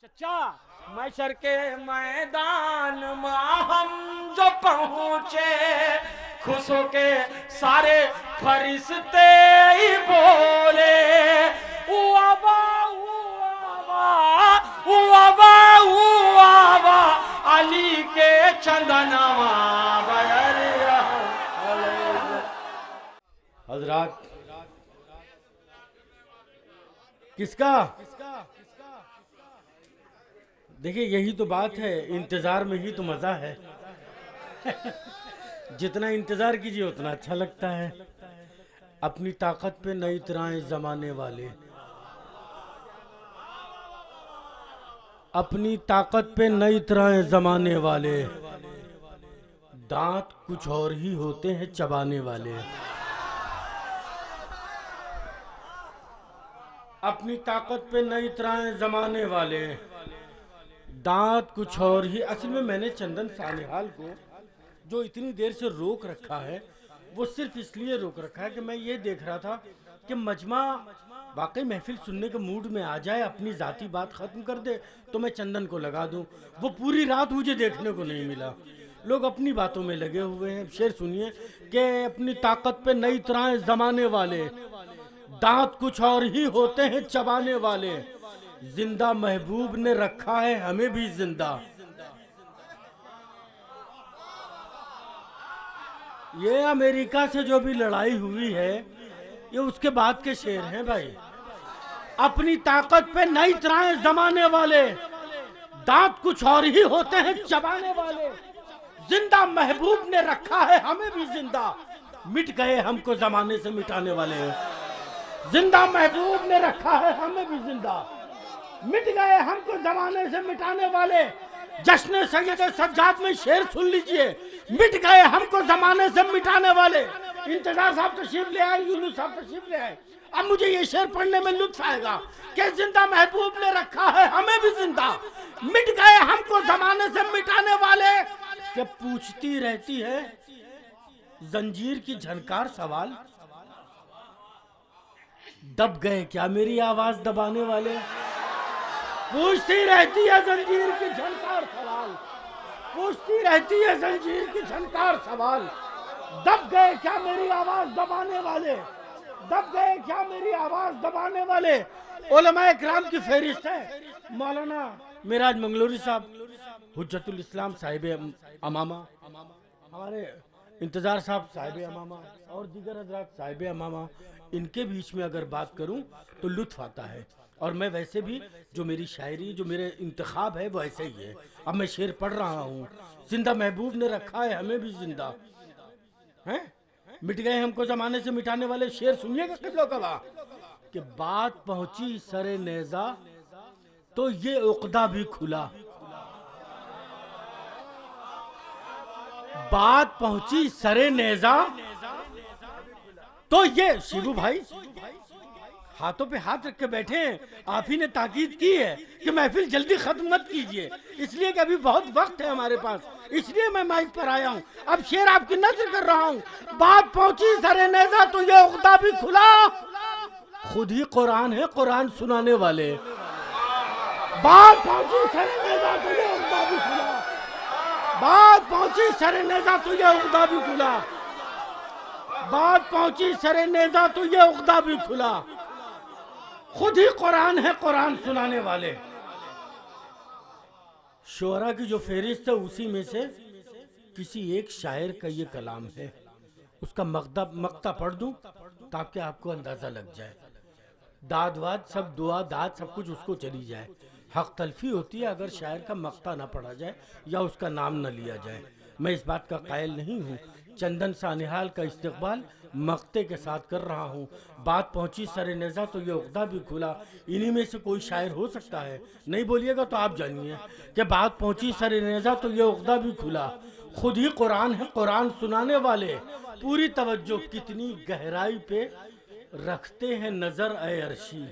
चचा मैशर के मैदान में हम जो पहुंचे, खुश के सारे फरिश्ते ही बोले उआवा उआवा उआवा उआवा अली के चंदनवा बयर। हजरात किसका? देखिए यही तो बात है, इंतजार में ही तो मजा है। जितना इंतजार कीजिए उतना अच्छा लगता है। अपनी ताकत पे नई तरह जमाने वाले, अपनी ताकत पे नई तरह जमाने वाले, दांत कुछ और ही होते हैं चबाने वाले। अपनी ताकत पे नई तरह जमाने वाले, दांत कुछ और ही। असल में मैंने चंदन सानिहाल को जो इतनी देर से रोक रखा है वो सिर्फ इसलिए रोक रखा है कि मैं ये देख रहा था कि मजमा वाकई महफिल सुनने के मूड में आ जाए, अपनी जाती बात खत्म कर दे तो मैं चंदन को लगा दूं। वो पूरी रात मुझे देखने को नहीं मिला। लोग अपनी बातों में लगे हुए हैं। शेर सुनिए कि अपनी ताकत पे नई तरह जमाने वाले, दांत कुछ और ही होते हैं चबाने वाले, जिंदा महबूब ने रखा है हमें भी जिंदा। ये अमेरिका से जो भी लड़ाई हुई है ये उसके बाद के शेर हैं भाई। अपनी ताकत पे नई तरह जमाने वाले, दांत कुछ और ही होते हैं चबाने वाले, जिंदा महबूब ने रखा है हमें भी जिंदा। मिट गए हमको जमाने से मिटाने वाले, जिंदा महबूब ने रखा है हमें भी जिंदा। मिट गए हमको जमाने से मिटाने वाले। जश्न सैयद सज्जाद में शेर सुन लीजिए, मिट गए हमको जमाने से मिटाने वाले। इंतजार साहब तशरीफ ले आए, यूनुस साहब तशरीफ ले आए। अब मुझे ये शेर पढ़ने में लुत्फ आएगा कि जिंदा महबूब ने रखा है हमें भी जिंदा। मिट गए हमको जमाने से मिटाने वाले। कि पूछती रहती है जंजीर की झनकार सवाल, दब गए क्या मेरी आवाज दबाने वाले। पूछती रहती है जंजीर की झनकार सवाल, पूछती रहती है जंजीर की झनकार सवाल, दब गए क्या मेरी आवाज दबाने वाले, दब गए क्या मेरी आवाज दबाने वाले। उलमाए किराम की फहरिस्त है मौलाना मिराज मंगलोरी साहब, हुज्जतुल इस्लाम साहिब अमामा, हमारे इंतजार साहब साहिब अमामा और दीगर हजरात साहिब अमामा। इनके बीच में अगर बात करूं तो लुत्फ आता है। और मैं वैसे भी जो मेरी शायरी, जो मेरे इंतखाब है वो ऐसे ही है। अब मैं शेर पढ़ रहा हूँ, जिंदा महबूब ने रखा है हमें भी जिंदा। हैं मिट गए हमको जमाने से मिटाने वाले। शेर सुनिएगा कितनों का कि बात पहुंची सरे नेजा तो ये उक़दा भी खुला, बात पहुंची सरे नेजा तो ये। शिबू भाई हाथों पे हाथ रख के बैठे हैं, आप ही ने ताकीद की है कि महफिल जल्दी खत्म मत कीजिए, इसलिए कि अभी बहुत वक्त है हमारे पास, इसलिए मैं माइक पर आया हूँ। अब शेर आपकी नजर कर रहा हूँ। बात पहुंची सरे नेजा तो ये उक़दा भी खुला, खुद ही कुरान है कुरान सुनाने वाले। बात पहुंची सरे नेजा तो ये उक़दा भी खुला, बात पहुंची सरे नेजा तो ये उक़दा भी खुला, बात पहुंची सरे नेजा तो ये उक़दा भी खुला, खुद ही कुरान है कुरान सुनाने वाले। शोरा की जो फहरिस्त है उसी में से किसी एक शायर का ये कलाम है। उसका मक्ता पढ़ दूं ताकि आपको अंदाजा लग जाए। दाद वाद सब दुआ दाद सब कुछ उसको चली जाए। हक तलफी होती है अगर शायर का मक्ता ना पढ़ा जाए या उसका नाम न लिया जाए। मैं इस बात का कायल नहीं हूँ। चंदन सानिहाल का इस्तकबाल मक्ते के साथ कर रहा हूँ। बात पहुँची सरे नेज़ा तो ये उक़दा भी खुला। इन्हीं में से कोई शायर हो सकता है, नहीं बोलिएगा तो आप जानिए कि बात पहुँची सरे नेज़ा तो ये उक़दा भी खुला, खुद ही कुरान है कुरान सुनाने वाले। पूरी तवज्जो कितनी गहराई पे रखते हैं नजर ए अर्शी,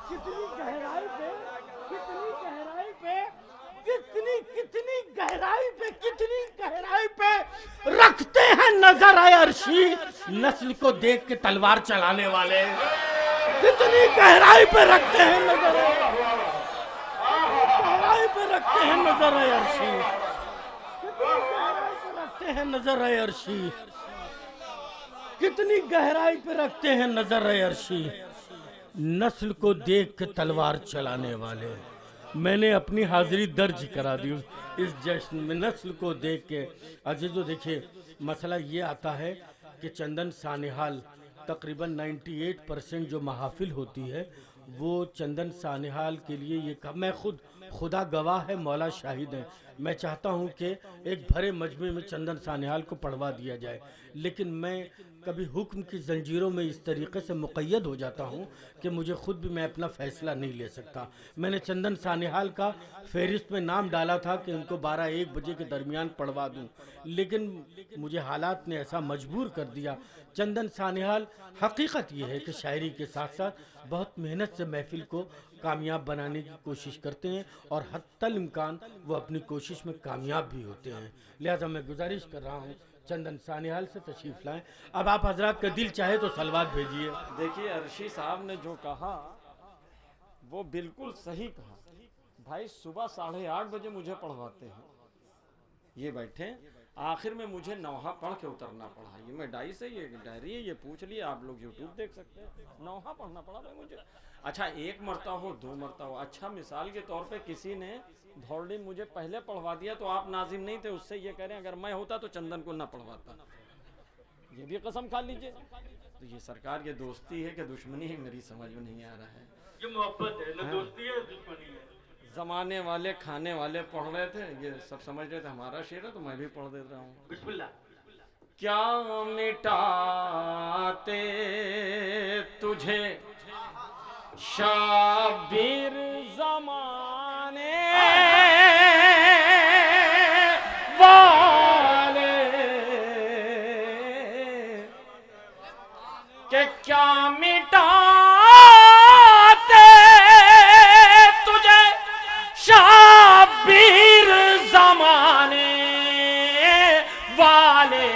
कितनी गहराई पे, कितनी गहराई पे, कितनी गहराई पे, कितनी गहराई पे रखते हैं नजर ए अर्शी। नस्ल को देख के तलवार चलाने वाले कितनी गहराई पे रखते हैं नजर, गहराई पे रखते हैं नजर अर्शी, रखते हैं नजर अर्शी, कितनी गहराई पे रखते हैं नजर अर्शी। नस्ल को देख के तलवार चलाने वाले, मैंने अपनी हाजिरी दर्ज करा दी इस जश्न में। नस्ल को देख के अजीजो देखिए, मसला ये आता है कि चंदन सानिहाल तकरीबन 98% जो महाफिल होती है वो चंदन सानिहाल के लिए ये मैं खुद खुदा गवाह है, मौला शाहिद है, मैं चाहता हूँ कि एक भरे मजमे में चंदन सानिहाल को पढ़वा दिया जाए, लेकिन मैं कभी हुक्म की जंजीरों में इस तरीके से मुक़य्यद हो जाता हूँ कि मुझे खुद भी मैं अपना फ़ैसला नहीं ले सकता। मैंने चंदन सानिहाल का फहरिस्त में नाम डाला था कि उनको 12-1 बजे के दरमियान पढ़वा दूँ, लेकिन मुझे हालात ने ऐसा मजबूर कर दिया। चंदन सानिहाल हकीकत ये है कि शायरी के साथ साथ बहुत मेहनत से महफिल को कामयाब बनाने की कोशिश करते हैं और हत्तल इम्कान वो अपनी कोशिश में कामयाब भी होते हैं। लिहाजा मैं गुजारिश कर रहा हूँ चंदन सानिहाल से तशरीफ लाएं। अब आप हजरात का दिल चाहे तो सलवात भेजिए। देखिए अर्शी साहब ने जो कहा वो बिल्कुल सही कहा। भाई सुबह 8:30 बजे मुझे पढ़वाते हैं, ये बैठे, आखिर में मुझे नौहा पढ़ के उतरना पड़ा। ये मैं डायरी से, ये डायरी है, ये पूछ लिए, आप लोग यूट्यूब देख सकते हैं, नौहा पढ़ना पड़ा भाई मुझे। अच्छा 1 मरता हो 2 मरता हो, अच्छा मिसाल के तौर पे किसी ने धौलडीन मुझे पहले पढ़वा दिया तो आप नाजिम नहीं थे, उससे ये कह रहे हैं अगर मैं होता तो चंदन को ना पढ़वाता, ये भी कसम खा लीजिए। तो ये सरकार ये दोस्ती है कि दुश्मनी है, मेरी समझ में नहीं आ रहा है। ये मोहब्बत है, ना दोस्ती है दुश्मनी है। जमाने वाले खाने वाले पढ़ रहे थे, ये सब समझ रहे थे हमारा शेर है तो मैं भी पढ़ देता हूँ। बिस्मिल्लाह। क्या मिटाते तुझे शाबिर जमाने वाले के क्या मिटाते तुझे शाबिर जमाने वाले,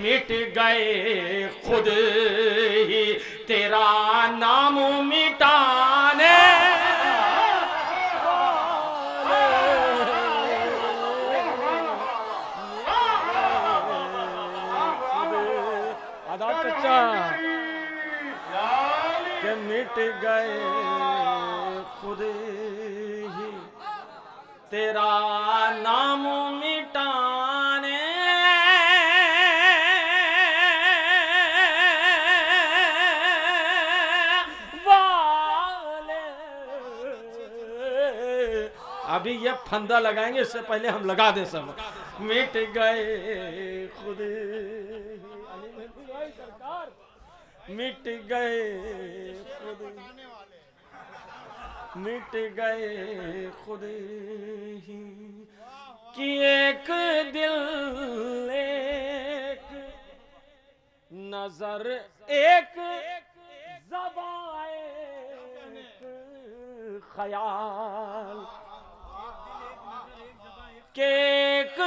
मिट गए खुद ही तेरा नाम मिटाने आधा कच्चा के मिट गए खुद ही तेरा नाम मिटाने वाले। अभी ये फंदा लगाएंगे, इससे पहले हम लगा दे सब। मिट गए खुद सरकार, मिट गए खुद, मिट गए खुद ही कि एक दिल एक नजर एक ज़बान एक ख्याल के एक,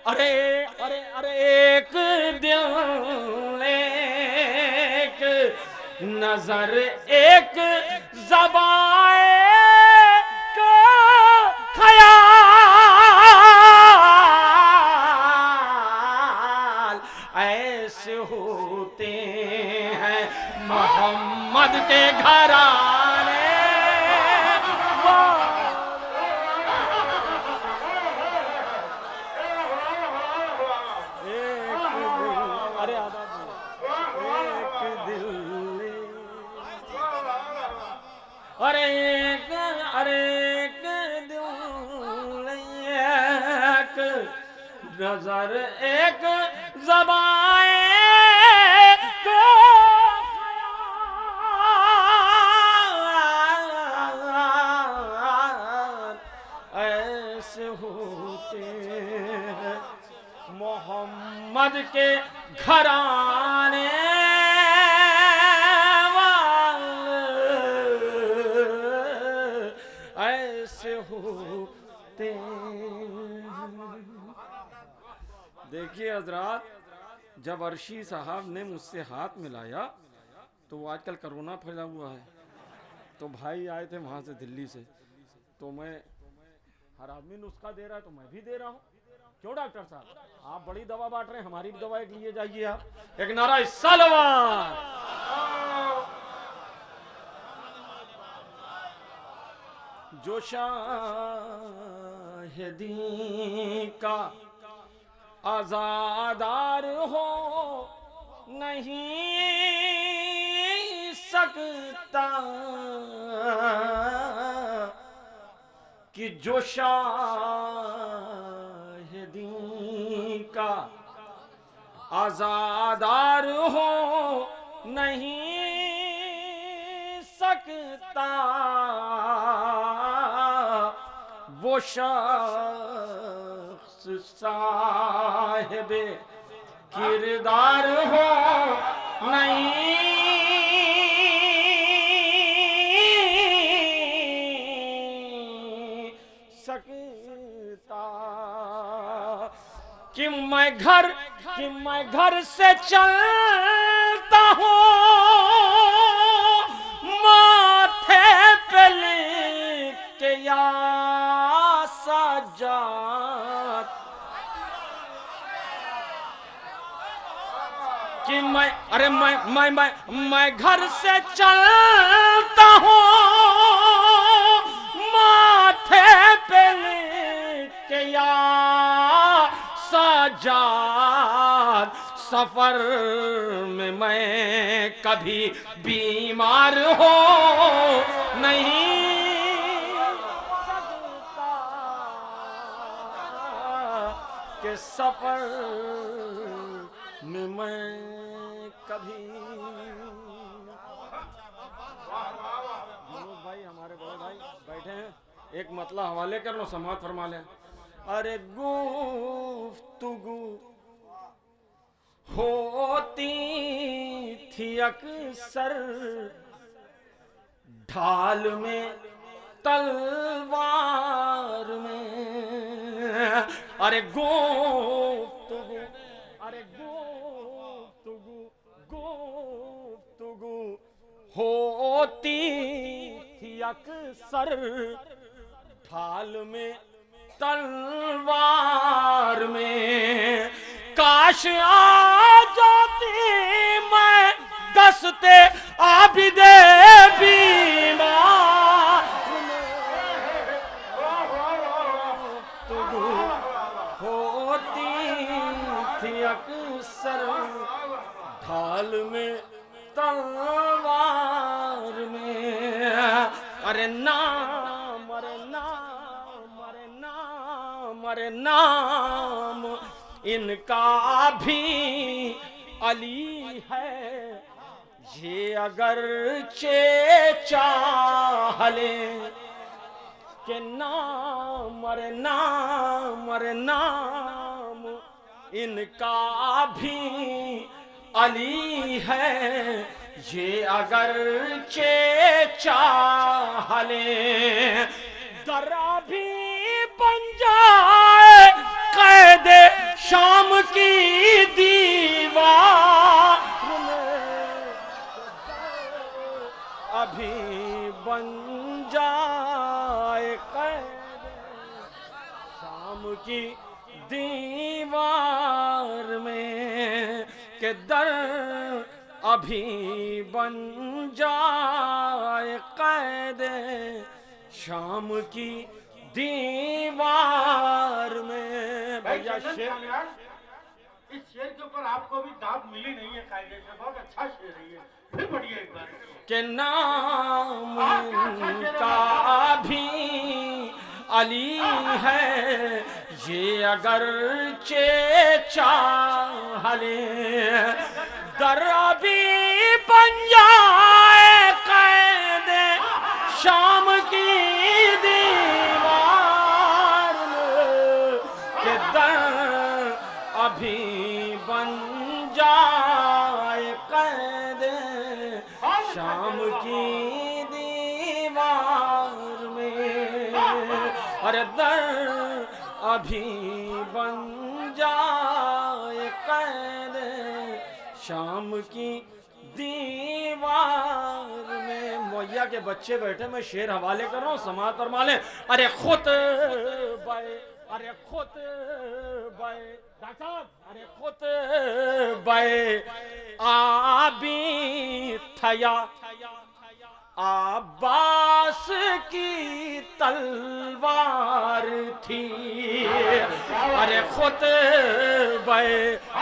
अरे अरे अरे एक दिल एक नजर एक ज़बान का ख्याल, ऐसे होते हैं मोहम्मद के घराने। अरे आदा एक दिल, अरे एक दिल एक नजर एक ज़बान को ख्याल, ऐसे होते हैं मोहम्मद के घराने वाले, ऐसे होते। देखिए हजरात, जब अर्शी साहब ने मुझसे हाथ मिलाया तो वो आजकल कोरोना फैला हुआ है, तो भाई आए थे वहां से दिल्ली से, तो मैं हर आदमी नुस्खा दे रहा है तो मैं भी दे रहा हूँ। क्यों डॉक्टर साहब, आप बड़ी दवा बांट रहे हैं, हमारी भी दवा एक लिए जाइए आप। एक नारा सलवार। जो शाहिदी का आजादार हो नहीं सकता, कि जो शाहिदी का आजादार हो नहीं सकता, वो शख्स साहिबे किरदार हो नहीं सकता। कि मैं घर से चलता हूँ माथे पे लिख के या सजाद, कि मैं घर से चलता हूँ माथे पे लिख के या सजाद, सफर में मैं कभी बीमार हो नहीं सकता, कि सफर में मैं कभी। भाई हमारे बड़े भाई बैठे हैं, एक मतलब हवाले कर लो, समाज फरमा ले। अरे गुफ्तगू होती थी अक्सर ढाल में तलवार में, अरे गुफ्तगू होती थी अक्सर ढाल में तलवार में, काश आ जाती मैं दस्ते आबिदे बीमार होती थी अक्सर ढाल में तलवार में, अरे नाम इनका भी अली है, ये अगर चे चाह ले, के नाम इनका भी अली है, ये अगर चे चाह ले, दरा भी बन जाए कैदे शाम की दीवार में, अभी बन जाए कैदे शाम की दीवार में, के दर अभी बन जाए कैदे शाम की दीवार में। भैया शेर, इस शेर के ऊपर आपको भी दाद मिली नहीं है कायदे से, बहुत अच्छा शेर है ये, फिर पढ़िए एक बार। के नाम का भी अली है, ये अगर चे चाह ले, दरा भी बन जाए कैदे शाम की दीवार में, के दर अभी बन जाए कैदे शाम की दीवार में, अरे दर अभी बन जाए कैदे शाम की दीवार में मैया के बच्चे बैठे, मैं शेर हवाले कर रहा हूँ, समात और माले। अरे खुद बाए, अरे खुद बाए डॉक्टर साहब, अरे खुद बाए आबी थया अब्बास की तलवार थी। अरे खुद बे,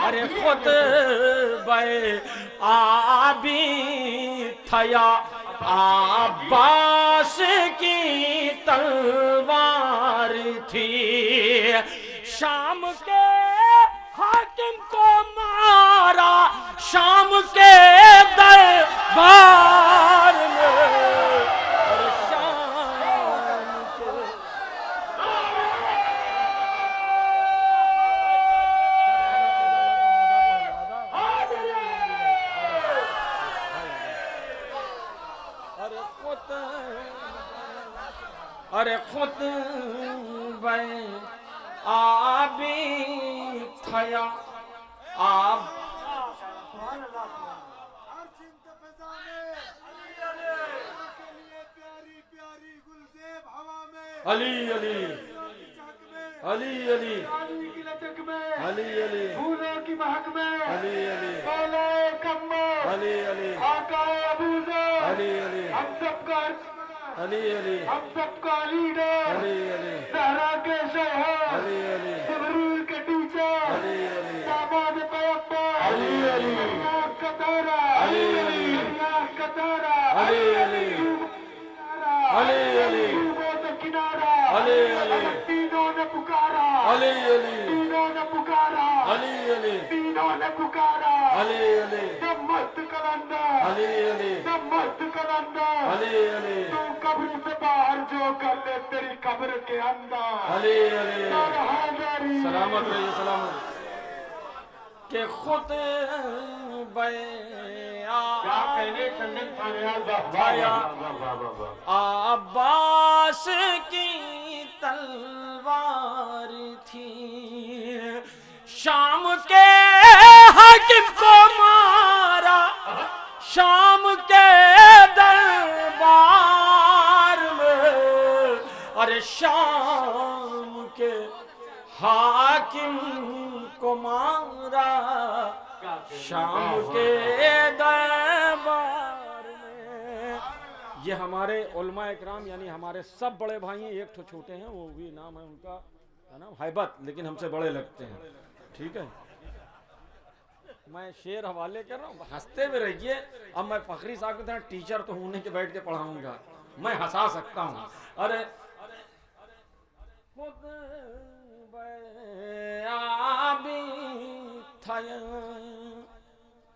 अरे खुद बे आबी थया अब्बास की तलवार थी। शाम के हाकिम को मारा शाम के दरबार में। अरे शाम के अरे खुद बे आबी थया आप अली अली अली अली अली अली फूलों की महक में अली अली बोले कम्मो अली अली आकाए अबूज़र अली अली हम सबका अली अली हम सबका लीडर अली अली सहरा के शहर अली अली जिब्रील के टीचर अली अली दामाद पैगंबर अली अली अल्लाह का तारा अली अली अल्लाह का तारा अली अली अली अली वो तो किनारा अली अली तीनों ने पुकारा अली अली तीनों ने पुकारा अली अली तीनों ने पुकारा अली अली सब मस्त कलंदर अली अली सब मस्त कलंदर अली अली तू कब्र से बाहर जो कर ले तेरी कब्र के अंदर अली अली और हाज़री सलामत रहिए सलामत के खुद बे अब्बास की तलवार थी। शाम के हाकिम को मारा शाम के दरबार में। अरे शाम के हाकिम को मारा शाम के दरबार में। ये हमारे उलमा इकराम यानी हमारे सब बड़े भाई हैं, एक ठो छोटे हैं, वो भी नाम है उनका है ना हैबत, लेकिन हमसे बड़े लगते हैं। ठीक है, मैं शेर हवाले कर रहा हूँ, हंसते भी रहिए। अब मैं फखरी साहब की तरह टीचर तो हूं नहीं कि बैठ के पढ़ाऊंगा, मैं हंसा सकता हूँ। अरे खुद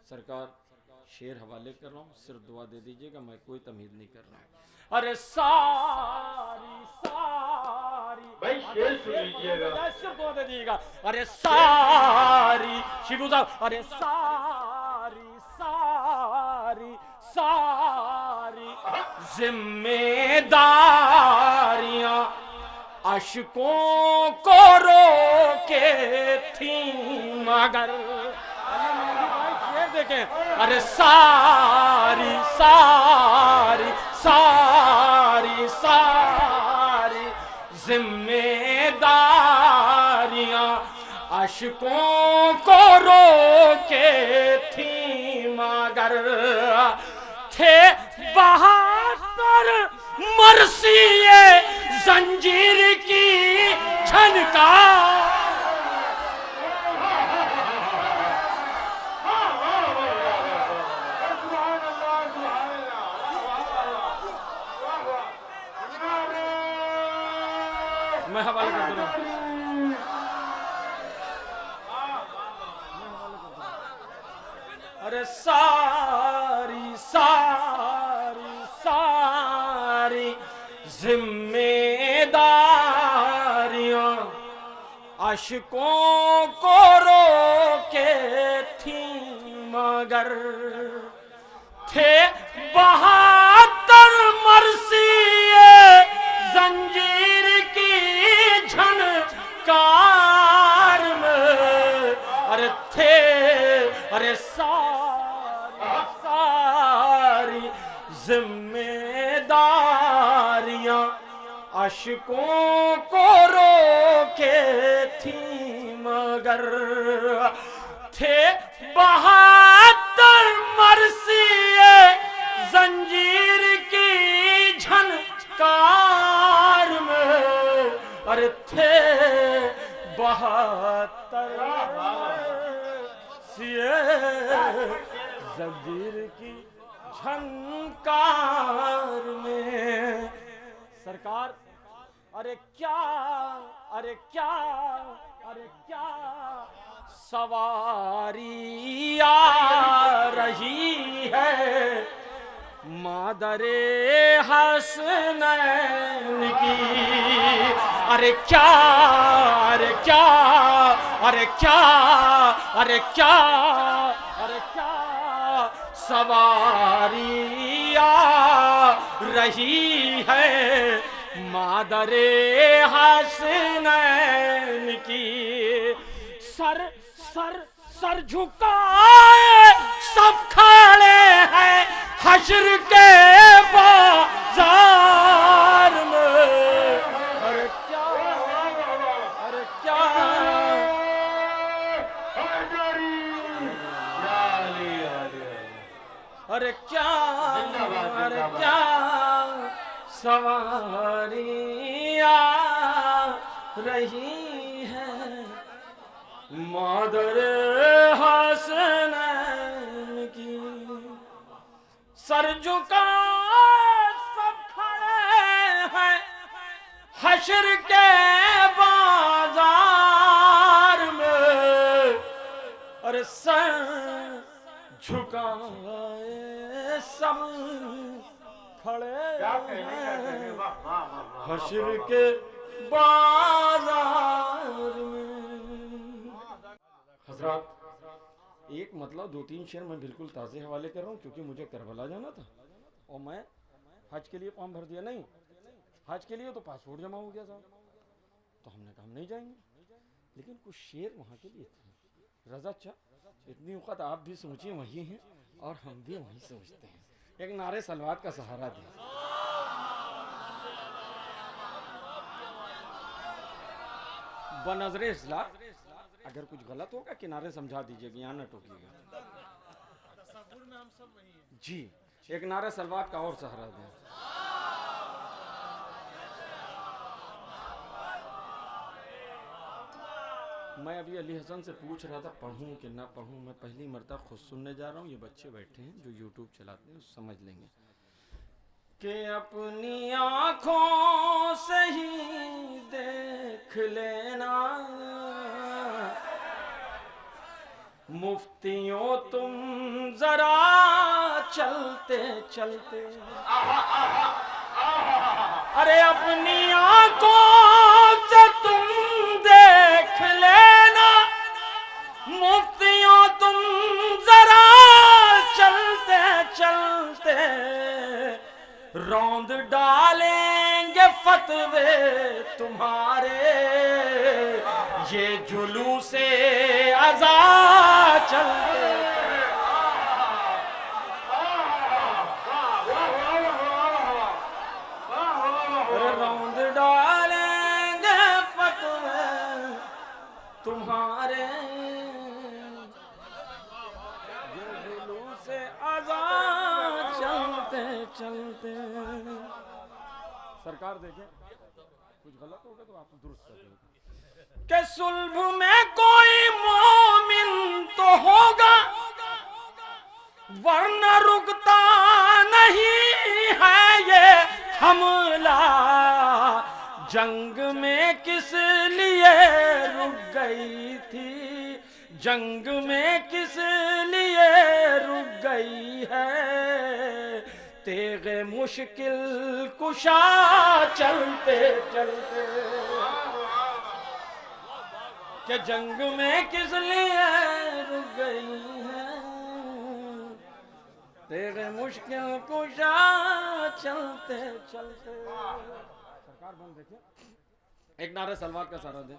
सरकार शेर हवाले कर रहा हूँ, सिर्फ दुआ दे दीजिएगा, मैं कोई तमीज नहीं कर रहा हूँ। अरे सारी सारी भाई शेर सुन लीजिएगा, सिर्फ दुआ दे दीजिएगा। अरे सारी शिबू साहब, अरे सारी सारी सारी जिम्मेदारियां अशकों को रोके थी मगर। देखें, अरे सारी सारी सारी सारी जिम्मेदारियां अशकों को रोके थी मगर थे बहादुर मरसिए जंजीर की झनकार। मैं हवाले कर दूँ। अरे सारी सारी सारी जिम्मेदारियां अशकों को रोके थी मगर थे बहादुर मरसिए जंजीर की झनकार में। अरे थे, अरे सा जिम्मेदारियां अशकों को रोके थी, मगर थे 72 मरसिए जंजीर की झनकार में। अरे थे 72 मरसिए जंजीर की झनकार में। सरकार अरे क्या, अरे क्या, अरे क्या सवारी आ रही है मादरे हसनैन की। अरे क्या, अरे क्या, अरे क्या, अरे क्या, अरे क्या सवारी आ रही है मादरे हसनैन की। सर सर सर झुकाए सब खड़े हैं हश्र के बाजार में। अरे क्या, अरे क्या, अरे क्या, अरे क्या सवारी आ रही है मादरे हसनैन की। सर झुकाए सब खड़े हैं हश्र के बाजार में। अरे सर झुकाए सब खड़े हैं हश्र के बाजार में। हजरात, एक मतलब 2-3 शेर मैं बिल्कुल ताज़े हवाले कर रहा हूँ, क्योंकि मुझे करबला जाना था और मैं हज के लिए फॉर्म भर दिया। नहीं, हज के लिए तो पासपोर्ट जमा हो गया साहब, तो हमने कहा हम नहीं जाएंगे। लेकिन कुछ शेर वहाँ के लिए थे। रजा चा, इतनी औकात आप भी सोचिए वही हैं और हम भी वही सोचते हैं। एक नारे सलवात का सहारा दिया। बनज़रे इस्लाह, अगर कुछ गलत होगा किनारे समझा दीजिएगा, यहाँ न टोकिएगा जी। एक नारे सलवात का और सहारा दिया। मैं अभी अली हसन से पूछ रहा था पढ़ूं कि ना पढ़ूं। मैं पहली मर्तबा खुद सुनने जा रहा हूँ। ये बच्चे बैठे हैं जो यूट्यूब चलाते हैं, समझ लेंगे कि अपनी आँखों से ही देख लेना मुफ्तियों तुम जरा चलते चलते। अरे अपनी आँखों से तुम देख लेना मुफ्तियों तुम जरा चलते चलते। रौंद डालेंगे फतवे तुम्हारे ये जुलूसे अज़ा चलते। रौंद डालेंगे फतवे तुम्हारे ये जुलूसे अज़ा चलते चलते। सरकार देखें कुछ गलत होगा तो आप दुरुस्त कर देंगे कि सुल्ह में कोई मोमिन तो होगा वरना रुकता नहीं है ये हमला। जंग में किस लिए रुक गई थी, जंग में किस लिए रुक गई है तेगे मुश्किल कुशा चलते चलते। कि जंग में किस लिए रुक गई है तेरे मुश्किल कुशा चलते चलते। सरकार बंद देखिए, एक नारे सलवार का सारा दे।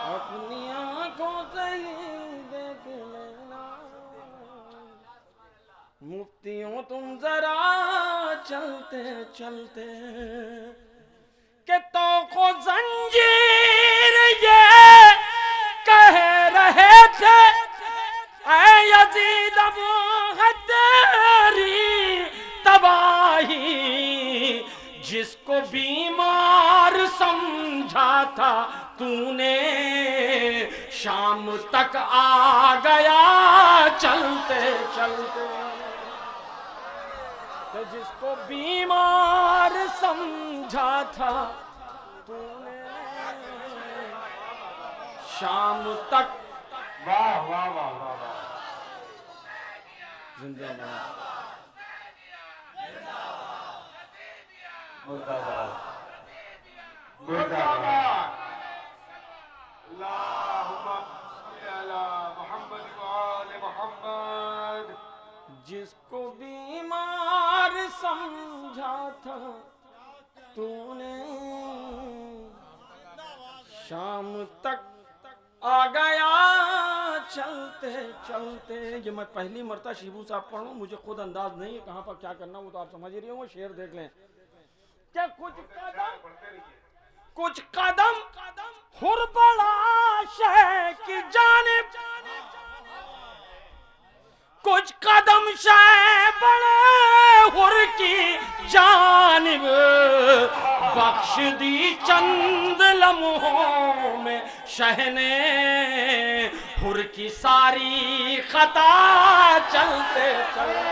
अपनी आँखों से ही देख लेना मुफ्तियों तुम जरा चलते चलते के तो को जंजीर ये कह रहे थे ऐ यजीद वो है तेरी तबाही जिसको बीमार समझा था तूने शाम तक आ गया चलते चलते जिसको बीमार समझा था तूने शाम तक वाह वाह वाह वाह वाह जिंदाबाद मुर्दाबाद मुर्दाबाद अल्लाहुम्मा सल्ली अला मुहम्मद व आले मुहम्मद जिसको बीमार समझा था तूने शाम तक आ गया चलते चलते। ये मैं पहली मरता शिबू साहब पढ़ रहा हूं, मुझे खुद अंदाज नहीं है कहां पर क्या करना, वो तो आप समझ ही रहे होंगे। शेर देख लें। क्या कुछ कदम हुर बड़ा शह की जानिब, कुछ कदम शह बड़े हुर की जानिब, बख्श दी चंद लम्हों में शहने हुर की सारी खता चलते चलते।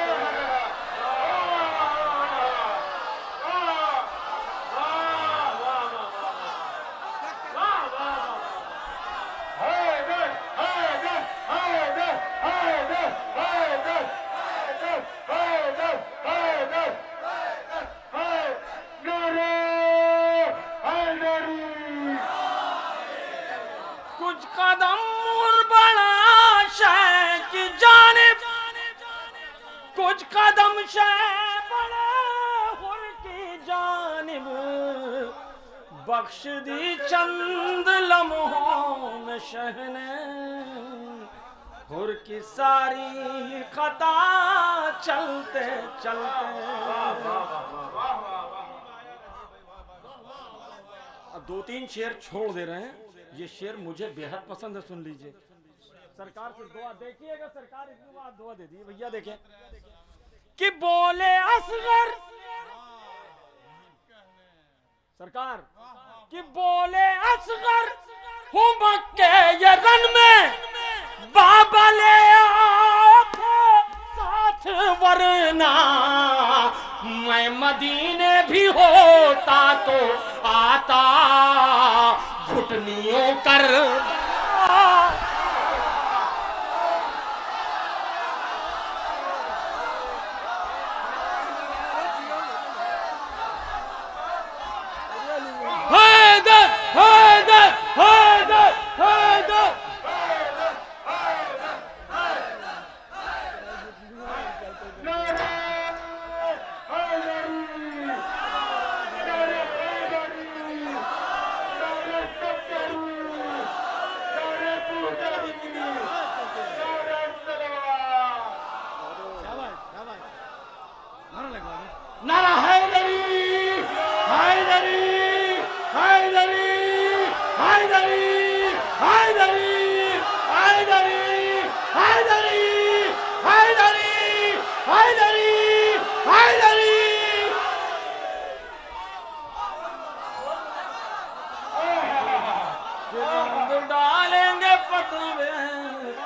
कुछ कदम और बड़ा शह की जानिब, कुछ कदम शह बड़े हुर की जानिब, बख्श दी चंद लम्हों में शहने हुर की सारी खता चलते चलते। अब 2-3 शेर छोड़ दे रहे हैं। ये शेर मुझे बेहद पसंद है, सुन लीजिए। सरकार से दुआ देखिएगा, सरकार इतनी बात दुआ दे दी भैया। देखें कि बोले असगर सरकार कि बोले असगर हूँ मक्के ये रन में, बाबा ले आते साथ वरना मैं मदीने भी होता तो आता घुटनियों कर। हैदर हैदर हैदर हैदर नारा हैदरी हैदरी हैदरी हैदरी हैदरी हैदरी हैदरी हैदरी हैदरी हैदरी। रंग डालेंगे फतवे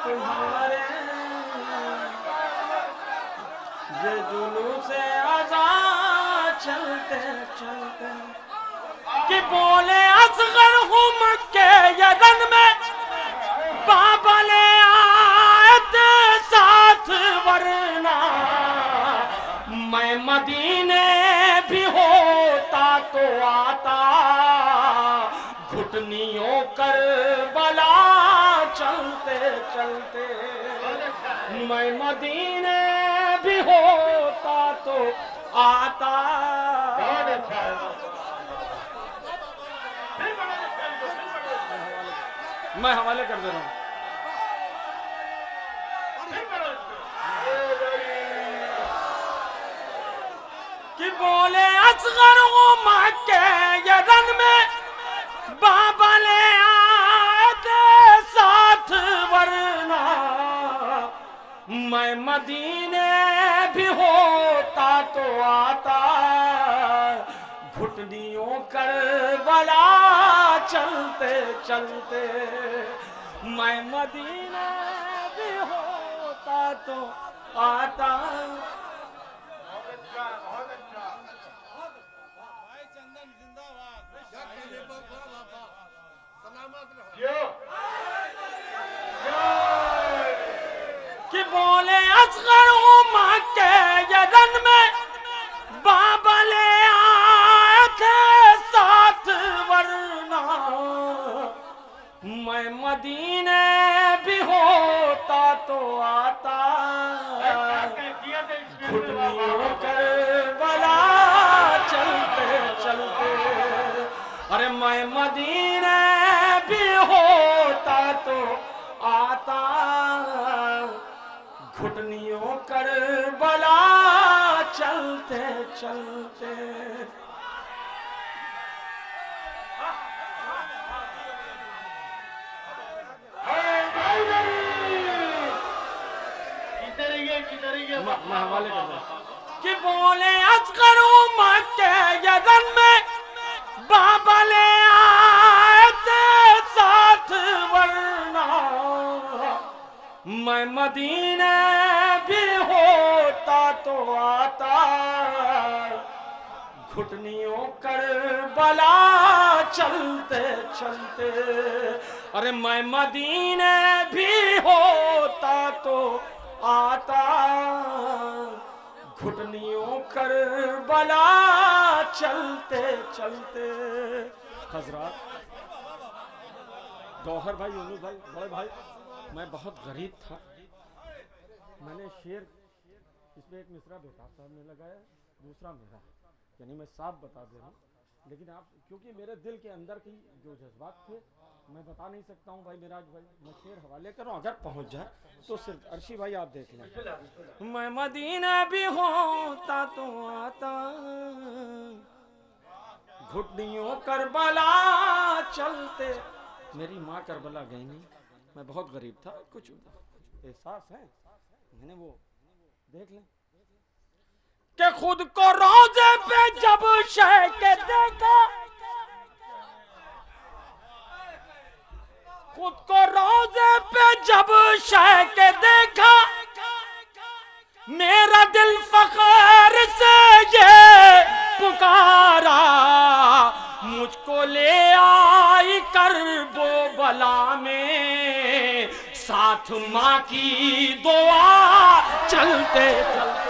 तुम्हारे, ये जुलूस आज़ाद चलते चलते। कि बोले असगर हूँ मक्के ये रन में, बाबा ले आते साथ वरना मैं मदीने भी होता तो आता घुटनियों कर बला चलते चलते। मैं मदीने भी होता तो आता। मैं हवाले कर दे रहा हूं। बोले असगर वो माँ के यदन में बाबा ले आए थे साथ, वरना मैं मदीने भी होता तो आता, घुटनियों करबला चलते चलते। मैं मदीने भी होता तो आता। बहुत अच्छा, बहुत अच्छा। यो, कि बोले असगर उम्मा के यदन में बाबा ले आए थे साथ, वरना मैं मदीने भी होता तो आता, घुटनियों करबला चलते चलते। अरे मैं मदीने भी होता तो आता, घुटनियों करबला चलते चलते। मैं हवाले कर रहा कि बोले असगर उम्मा के यदन में बाबा ले आए थे साथ, वरना मैं मदीने भी होता तो आता, घुटनियों करबला चलते चलते। अरे मैं मदीने भी होता तो आता, घुटनियों करबला चलते चलते। हजरत गौहर भाई, यूनुस भाई, बड़े भाई, मैं बहुत गरीब था। मैंने शेर इसमें एक मिसरा बेटा साहब ने लगाया, दूसरा मेरा, यानी मैं साफ बता दे रहा हूँ। लेकिन आप, क्योंकि मेरे दिल के अंदर की जो जज्बात थे मैं बता नहीं सकता हूँ भाई मिराज भाई। मैं शेर हवाले करूँ, अगर पहुँच जाए तो सिर्फ अर्शी भाई आप देख लें। मैं मदीना भी होता तो आता, घुटनियों करबला चलते। मेरी माँ करबला गई नहीं, मैं बहुत गरीब था, कुछ एहसास है, मैंने वो देख लें कि खुद को रोजे पे जब शह के देखा, खुद को रोजे पे जब शह के देखा, मेरा दिल फख्र से ये पुकारा, मुझको ले आई करबो बला में साथ माँ की दुआ चलते चलते।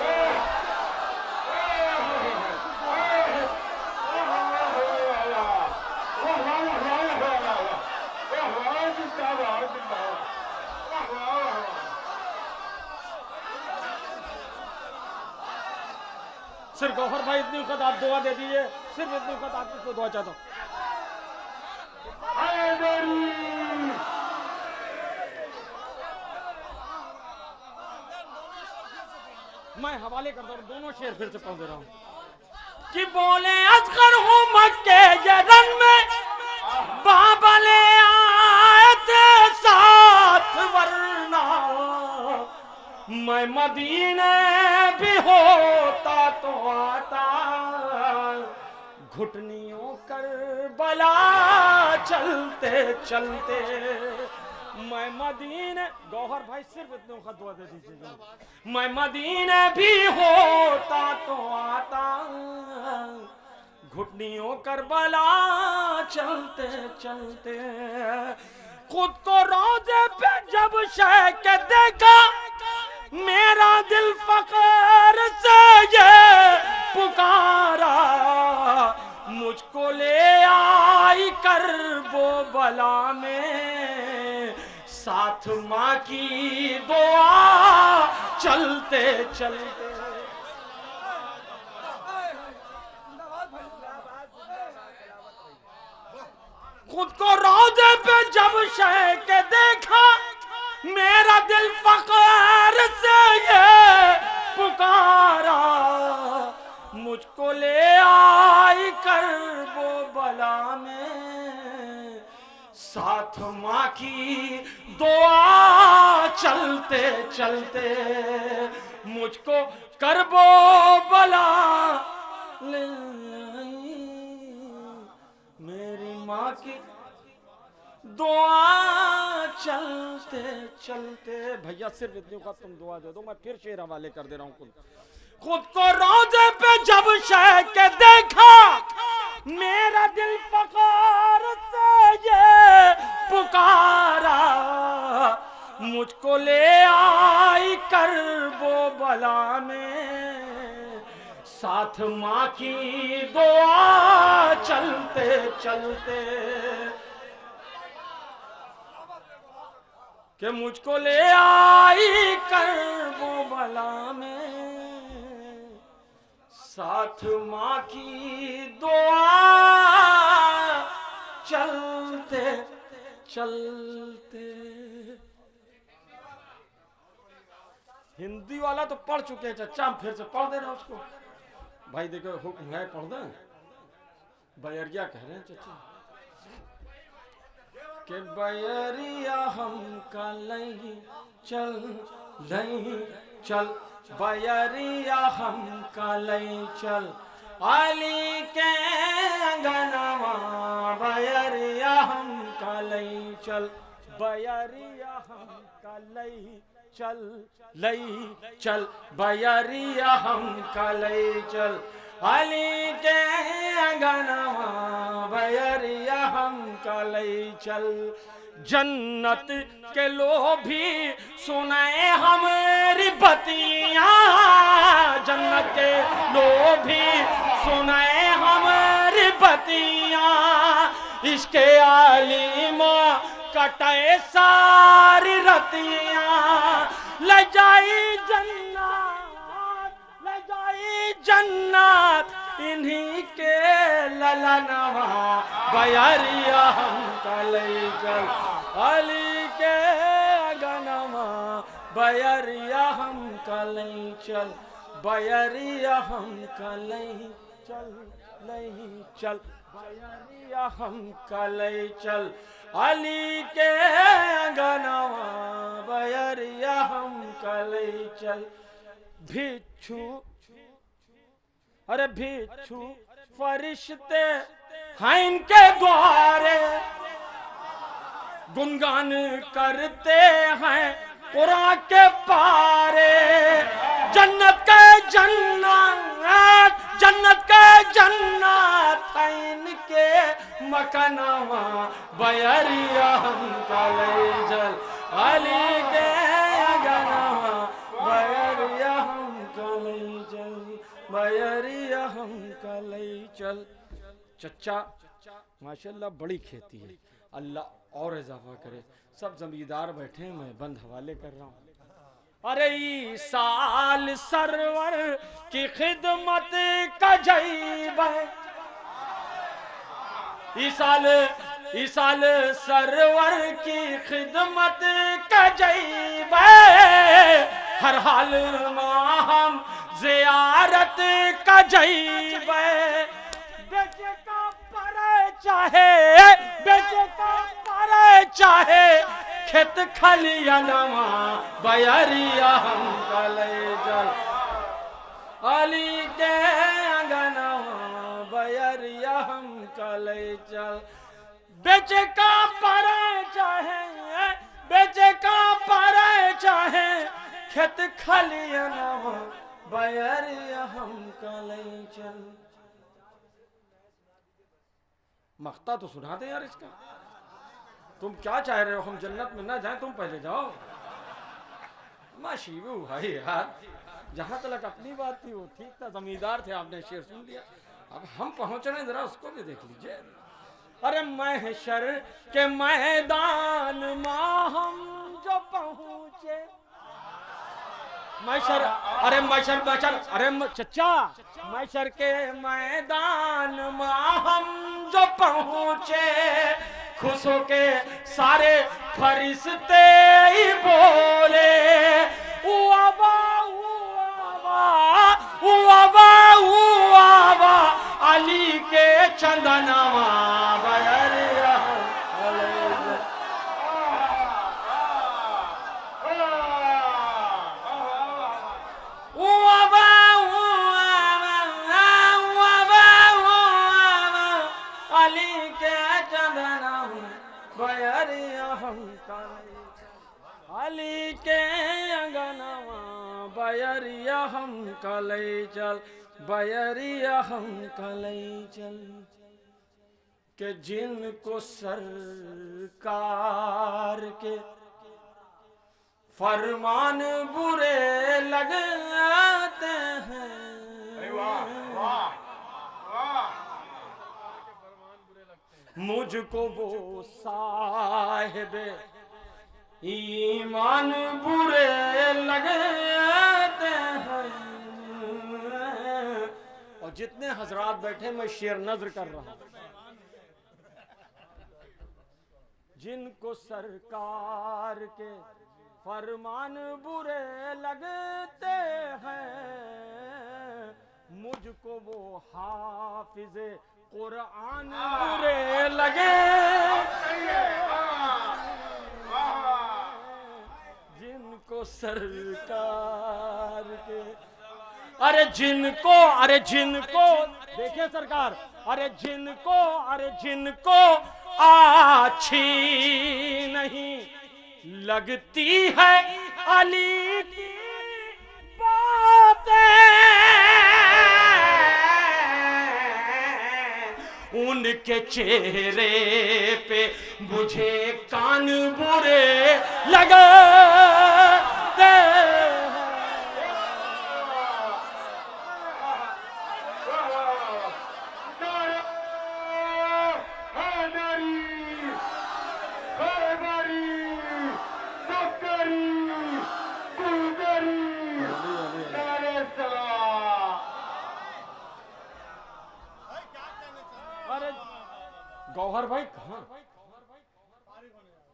सिर्फ गौहर भाई इतनी वक्त आप दुआ दे दीजिए, सिर्फ इतनी वक्त आपको दुआ चाहता हूँ। मैं हवाले करता हूँ, दोनों शेर फिर से पढ़ दे रहा हूँ कि बोले असगर हूँ मक्के यदन में बाबा ले आए थे साथ, वरना मैं मदीने भी होता तो आता, घुटनियों करबला चलते चलते। मैं मदीने, गौहर भाई सिर्फ इतने वक्त दुआ दे दीजिएगा, मैं मदीने भी होता तो आता, घुटनियों करबला चलते चलते। खुद को रोजे पे जब शह के देखा, मेरा दिल फख्र से ये पुकारा, मुझको ले आई करबो बला में साथ माँ की दुआ चलते चलते। खुद को रोजे पे जब शह के देखा, मेरा दिल फख्र से ये पुकारा, मुझको ले साथ माँ की दुआ चलते चलते मुझको करबो बला ले आई। मेरी माँ की दुआ चलते चलते। भैया सिर्फ इतनी का तुम दुआ दे दो, मैं फिर शेर हवाले कर दे रहा हूँ। खुद को रोजे पे जब शह के देखा मेरा दिल फकार से ये पुकारा। मुझको ले आई करबो बला में साथ माँ की दुआ चलते चलते कि मुझको ले आई करबो बला में साथ माँ की दुआ चलते चलते। हिंदी वाला तो पढ़ चुके हैं चचा, हम फिर से पढ़ दे रहे हैं उसको। भाई देखो हुक्म है, पढ़ दें। बैरिया कह रहे हैं चचा के बैरिया हम कलही चल लही चल, बैरिया हम कलही चल अली के अंगनवा। बैरिया हम कलही चल, बैरिया हम कलही चल लई चल, बैरिया हम कलही चल अली के अंगनवा। बैरिया हम कलही चल। जन्नत के लोभी सुनाए हमारी बतियां, जन्नत के लोभी सुनाए हमारी बतियां। इसके आलिमा कटे सारी रतियां, ले जाई जन्नत, ले जाई जन्नत इन्हीं के ललनवा। बैरिया हम कलही चल अली के अंगनवा। बैरिया हम कलही चल, बैरिया हम कलही चल लही चल, बैरिया हम कलही चल अली के अंगनवा। बैरिया हम कलही चल। भिक्षु अरे भिक्षु फरिश्ते हैं इनके द्वारे, गुणगान करते हैं कुरान के पारे। जन्नत के जन्नत, जन्नत के जन्नत है इनके मकानवा। बैरिया हम कलही चल अली के अंगनवा। बैरिया हम कलही चल, बैरिया हम कलही चल। चचा माशाल्लाह बड़ी खेती है, अल्लाह और इजाफा करे। सब जमींदार बैठे हैं, मैं बंद हवाले कर रहा हूँ। अरे ई साल सरवर की खिदमत का जईब है, ई साल सरवर की खिदमत का जईब है। हर हाल में हम जियारत का जईब है। बेचे का परे चाहे, बेचे का परे चाहे खेत खलियानवा। बैरिया हम कलही चल अली के अंगनवा। बैरिया हम कलही चल। बेचे का परे चाहे, बेचे का परे चाहे खेत खलियानवा। बैरिया हम कलही चल। मख्ता तो सुना दे यार इसका। तुम क्या चाह रहे हो, हम जन्नत में ना जाएं, तुम पहले जाओ। माशीबू भाई यार, जहां तक अपनी बात थी वो ठीक था, जमींदार थे, आपने शेर सुन लिया। अब हम पहुंच रहे, जरा उसको भी देख लीजिए। अरे महशर के मैदान में हम जो पहुंचे, मैशर, अरे मैशर मैशर, अरे चचा मैशर के मैदान में हम जो पहुंचे, खुश होके सारे फरिश्ते ही बोले उआबा उआबा उआबा उआबा अली के चंदनवा। बैरिया हम कलई अली के अंगनवा बयरिया हम कलई चल बयरिया हम कलई चल के जिनको सरकार के फरमान बुरे लगते हैं मुझको वो साहिबे ईमान बुरे लगते हैं। और जितने हजरात बैठे मैं शेर नजर कर रहा हूं। जिनको सरकार के फरमान बुरे लगते हैं मुझको वो हाफिज़े कुरान बुरे लगे जिनको सरकार के अरे जिनको देखिए सरकार अरे जिनको अच्छी नहीं लगती है अली की बातें उनके चेहरे पे मुझे कान बुरे लगते गौहर भाई कहाँ?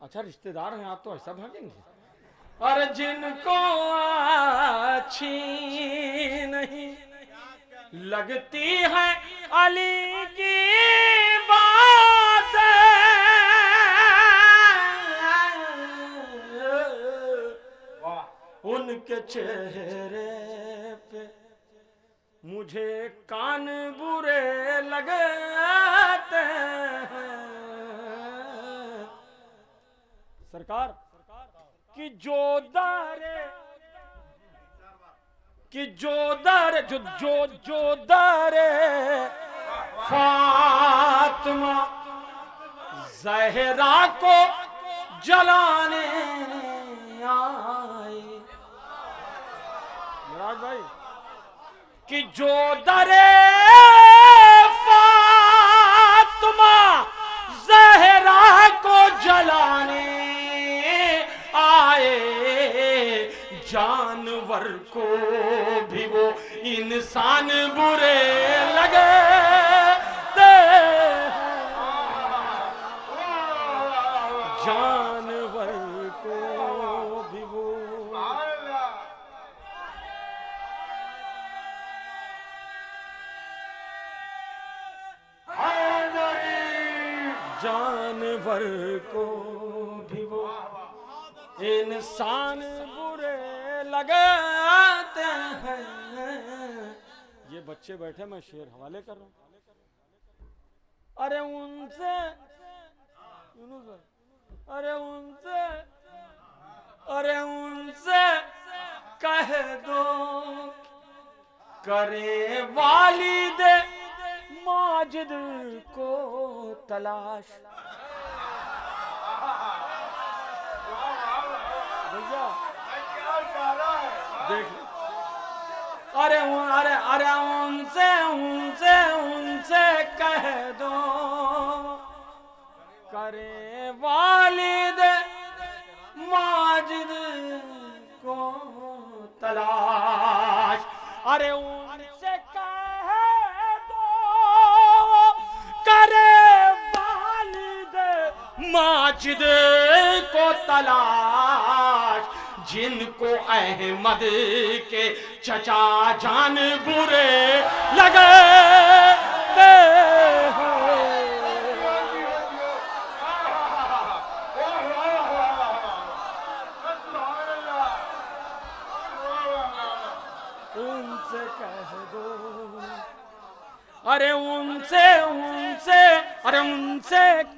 अच्छा रिश्तेदार हैं आप तो ऐसा भागेंगे। अरे जिनको अच्छी नहीं लगती है अली की बात उनके चेहरे पे मुझे कान बुरे लगते हैं। सरकार कि जो दारे फातिमा ज़हरा को जलाने आए मुराद भाई कि जो दरे फातिमा ज़हरा को जलाने आए जानवर को भी वो इंसान बुरे लगते जानवर को भी वो जानवर को भी वो इंसान बुरे लगते हैं। ये बच्चे बैठे मैं शेर हवाले कर रहा हूं। अरे उनसे कह दो करे वालिद माजिद को तलाश भैया देख अरे उनसे कह दो करे वालिद माजिद को तलाश अरे उनसे कह दो करे वालिद माजिद को तलाश जिनको अहमद के चचा जान बुरे लगते हैं। उनसे कह दो अरे उनसे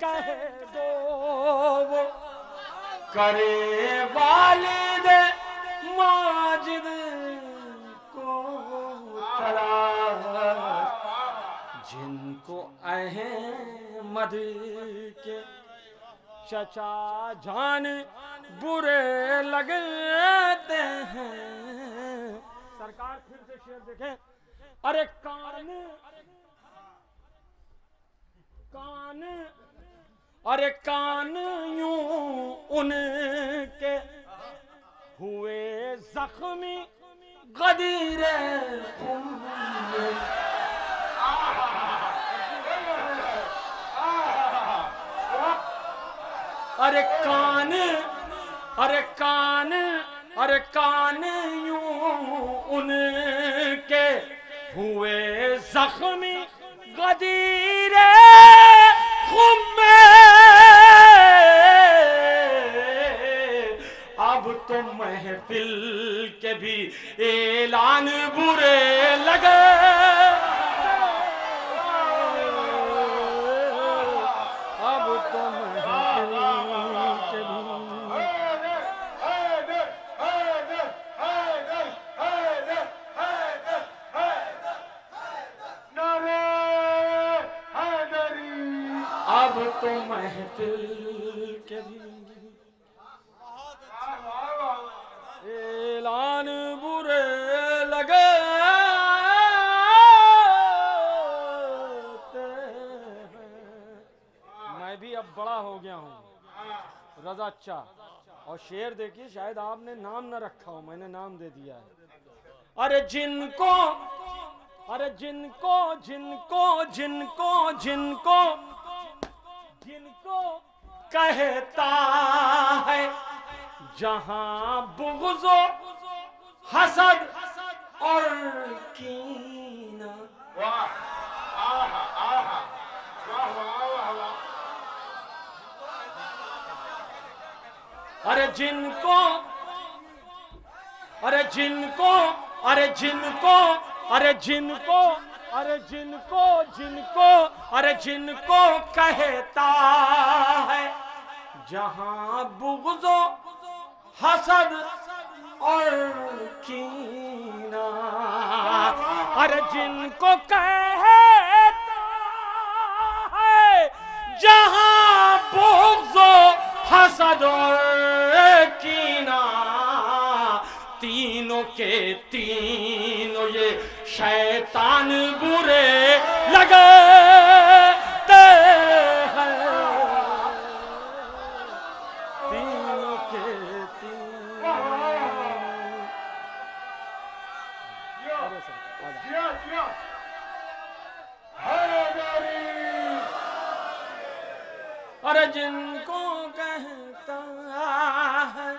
कह दो वो करे वालिद माजिद को तलाश, जिनको अहमद के चचा जान बुरे लगते हैं। सरकार फिर से शेर देखें, अरे कान कान, अरे कान यूं उनके हुए जख्मी गदीरे खून में। अरे कान, अरे कान, अरे कान यूं उनके हुए जख्मी गदीरे खून में। अब तो महफिल के भी ऐलान बुरे लगे, अब तो महफिल के भी। अब तो महफिल के भी ऐलान बुरे लगे। मैं भी अब बड़ा हो गया हूँ, रजा अच्छा। और शेर देखिए, शायद आपने नाम न रखा हो, मैंने नाम दे दिया है। अरे जिनको, अरे जिनको जिनको जिनको जिनको जिनको कहता है जहां बुग़्ज़ो हसद और कीना। अरे जिनको, अरे जिनको, अरे जिनको, अरे जिनको, अरे जिनको जिनको, अरे जिनको कहता है जहां बुग़्ज़ो हसद और कीना। अरे जिनको कहता है जहां बुग़्ज़ो हसद और कीना, तीनों के तीनों ये शैतान बुरे लगते हैं। तीनों के तीनों। अरे जिनको कहता है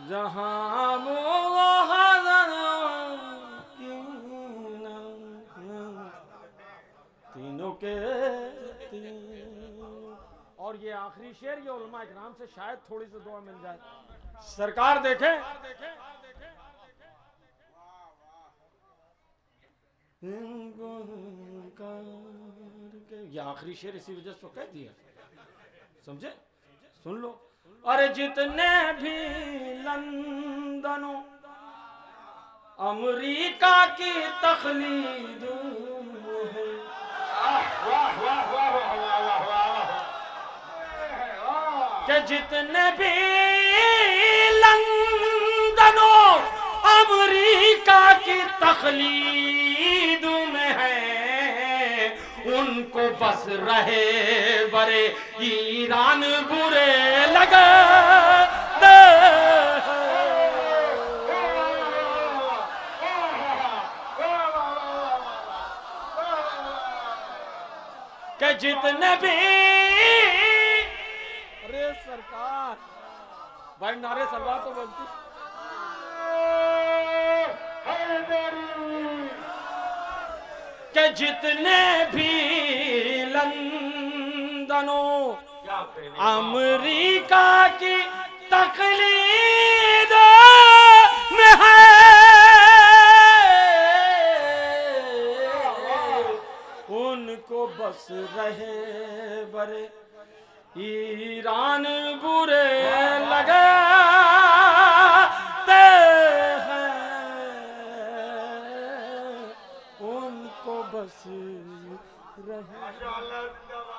जहां वो हज़र तीनों के तीनों। और ये आखिरी शेर, ये उलमा इकराम से शायद थोड़ी सी दुआ मिल जाए। सरकार देखें, ये आखिरी शेर इसी वजह से कह दिया, समझे? सुन लो। अरे जितने भी लंदनों अमेरिका की तखलीद है, कि जितने भी लंदनों अमेरिका की तखलीद में है, उनको बस रहे बरे ईरान बुरे लगते कि जितने भी। अरे सरकार, भाई नारे सलवार तो बनती। कि जितने भी लंदनों अमेरिका की तकलीद में है, उनको बस रहे बरे ईरान बुरे लगे हैं उनको बस रहे। माशाअल्लाह, जिंदाबाद।